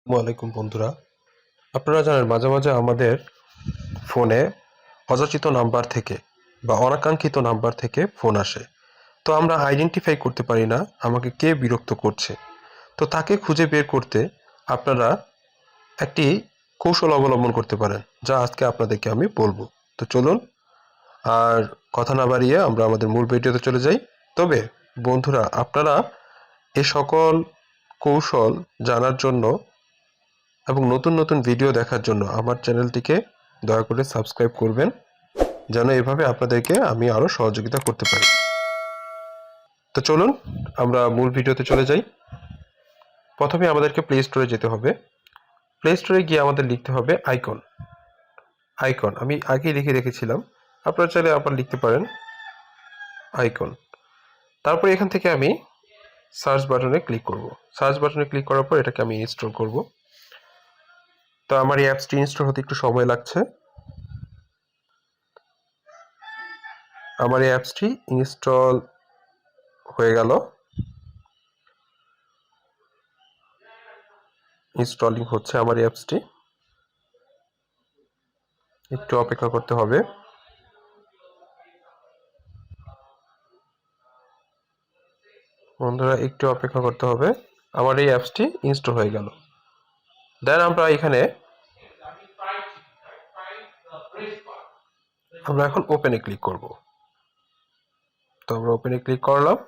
ওয়ালাইকুম বন্ধুরা, আপনারা জানেন মাঝে মাঝে আমাদের ফোনে অযাচিত নাম্বার থেকে বা অনাকাঙ্ক্ষিত নাম্বার থেকে ফোন আসে। তো আমরা আইডেন্টিফাই করতে পারি না আমাকে কে বিরক্ত করছে। তো তাকে খুঁজে বের করতে আপনারা একটি কৌশল অবলম্বন করতে পারেন, যা আজকে আপনাদেরকে আমি বলবো। তো চলুন, আর কথা না বাড়িয়ে আমরা আমাদের মূল ভিডিওতে চলে যাই। তবে বন্ধুরা, আপনারা এ সকল কৌশল জানার জন্য এবং নতুন নতুন ভিডিও দেখার জন্য আমার চ্যানেলটিকে দয়া করে সাবস্ক্রাইব করবেন, যেন এভাবে আপনাদেরকে আমি আরও সহযোগিতা করতে পারি। তো চলুন আমরা মূল ভিডিওতে চলে যাই। প্রথমে আমাদেরকে প্লে স্টোরে যেতে হবে। প্লে স্টোরে গিয়ে আমাদের লিখতে হবে আইকন। আইকন আমি আগেই লিখে রেখেছিলাম, আপনারা চাইলে আবার লিখতে পারেন আইকন। তারপরে এখান থেকে আমি সার্চ বাটনে ক্লিক করব। সার্চ বাটনে ক্লিক করার পর এটাকে আমি ইনস্টল করব। তো আমার এই অ্যাপসটি ইনস্টল হতে একটু সময় লাগছে। আমার এই অ্যাপসটি ইনস্টল হয়ে গেল, ইনস্টলিং হচ্ছে আমার এই অ্যাপসটি। একটু অপেক্ষা করতে হবে। বন্ধুরা, একটু অপেক্ষা করতে হবে। আমার এই অ্যাপসটি ইনস্টল হয়ে গেল। দেন আমরা এখন ওপেনে ক্লিক করব। তো আমরা ওপেনে ক্লিক করলাম।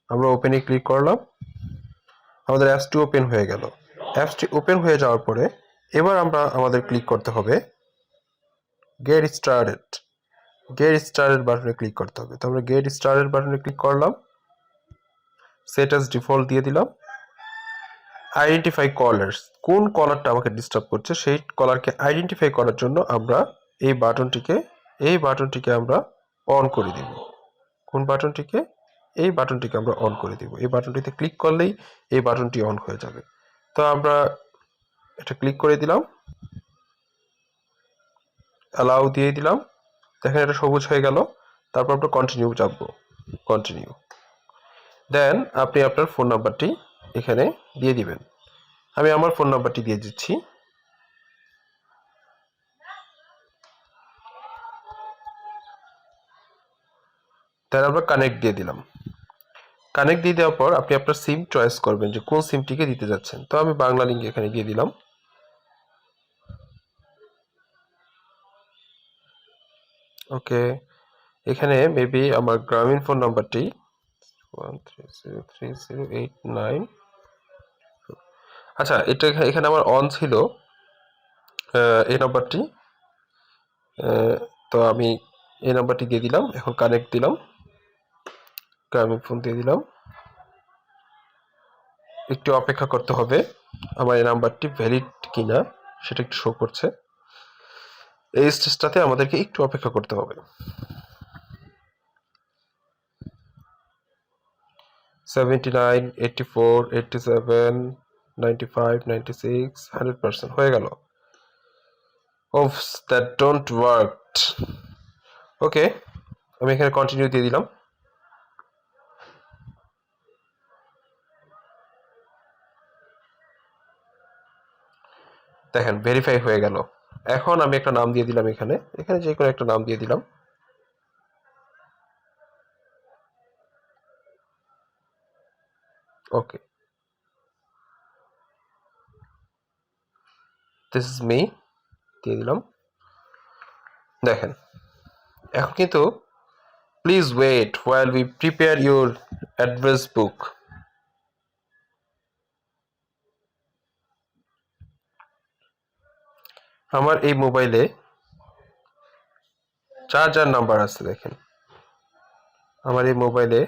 আমরা ওপেনে ক্লিক করলাম, আমাদের অ্যাপসটি ওপেন হয়ে গেল। অ্যাপসটি ওপেন হয়ে যাওয়ার পরে এবার আমাদের ক্লিক করতে হবে গেট স্টার্টেড। গেট স্টার্টেড বাটনে ক্লিক করতে হবে। তো আমরা গেট স্টার্টেড বাটনে ক্লিক করলাম, সেট অ্যাজ ডিফল্ট দিয়ে দিলাম। আইডেন্টিফাই কলার্স, কোন কলারটা আমাকে ডিস্টার্ব করছে সেই কলারকে আইডেন্টিফাই করার জন্য আমরা এই বাটনটিকে আমরা অন করে দিব। কোন বাটনটিকে? এই বাটনটিকে আমরা অন করে দিব। এই বাটনটিতে ক্লিক করলেই এই বাটনটি অন হয়ে যাবে। তো আমরা এটা ক্লিক করে দিলাম, অ্যালাউ দিয়ে দিলাম। দেখেন এটা সবুজ হয়ে গেল। তারপর আমরা কন্টিনিউ চাপবো, কন্টিনিউ। দেন আপনি আপনার ফোন নাম্বারটি এখানে দিয়ে দিবেন। আমি আমার ফোন নাম্বারটি দিয়ে দিচ্ছি। দেন আমরা কানেক্ট দিয়ে দিলাম। কানেক্ট দিয়ে দেওয়ার পর আপনি আপনার সিম চয়েস করবেন যে কোন সিমটিকে দিতে যাচ্ছেন। তো আমি বাংলা লিংক এখানে দিয়ে দিলাম। ওকে, এখানে মেবি আমার গ্রামীণ ফোন নাম্বারটি 1303089। আচ্ছা, এটা এখানে আমার অন ছিল এই নাম্বারটি। তো আমি এই নাম্বারটি দিয়ে দিলাম। এখন কানেক্ট দিলাম, গ্রামীণ ফোন দিয়ে দিলাম। একটু অপেক্ষা করতে হবে, আমার এই নাম্বারটি ভ্যালিড কিনা সেটা একটু শো করছে। এই স্টেজটাতে আমাদেরকে একটু অপেক্ষা করতে হবে। 79, 84, 87, 95, 96, 100% হয়ে গেল। ওফ, দ্যাট ডোন্ট ওয়ার্কড। ওকে, আমি এখানে কন্টিনিউ দিয়ে দিলাম। দেখেন ভেরিফাই হয়ে গেল। এখন আমি একটা নাম দিয়ে দিলাম, এখানে এখানে যে কোনো একটা নাম দিয়ে দিলাম। ওকে, দিস ইজ মি দিয়ে দিলাম। দেখেন এখন কিন্তু please wait while we prepare your address book. আমার এই মোবাইলে যার যার নাম্বার আছে, দেখেন আমার এই মোবাইলে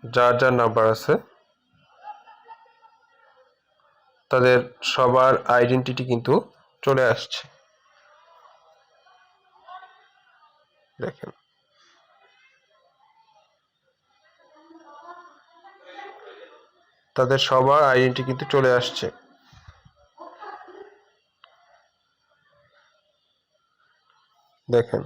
যার যার নাম্বার আছে তাদের সবার আইডেন্টিটি কিন্তু চলে আসছে। দেখেন তাদের সবার আইডেন্টিটি কিন্তু চলে আসছে। দেখেন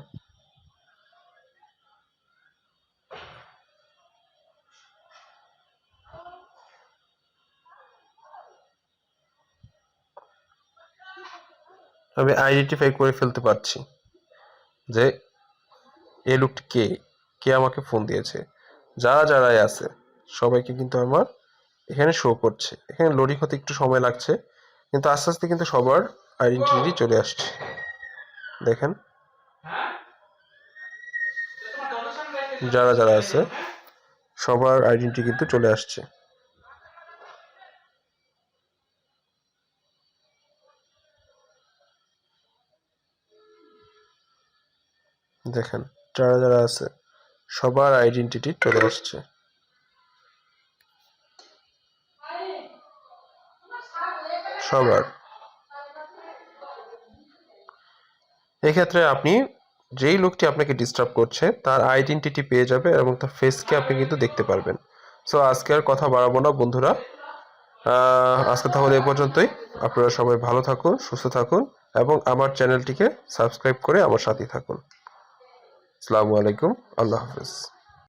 আমি আইডেন্টিফাই করে ফেলতে পারছি যে এই লোকটি কে, কে আমাকে ফোন দিয়েছে। যারা যারাই আছে সবাইকে কিন্তু আমার এখানে শো করছে। এখানে লোডিং হতে একটু সময় লাগছে, কিন্তু আস্তে আস্তে কিন্তু সবার আইডেন্টিটি চলে আসছে। দেখেন যারা যারা আছে সবার আইডেন্টিটি কিন্তু চলে আসছে। দেখেন যারা যারা আছে সবার আইডেন্টিটি চলে আসছে। সবার এক্ষেত্রে আপনি যেই লোকটি আপনাকে ডিস্টার্ব করছে তার আইডেন্টিটি পেয়ে যাবে এবং তার ফেসকে আপনি কিন্তু দেখতে পারবেন। সো আজকে আর কথা বাড়াবো না বন্ধুরা, আজকে তাহলে এ পর্যন্তই। আপনারা সবাই ভালো থাকুন, সুস্থ থাকুন এবং আমার চ্যানেলটিকে সাবস্ক্রাইব করে আমার সাথে থাকুন। আসসালামু আলাইকুম, আল্লাহ হাফেজ।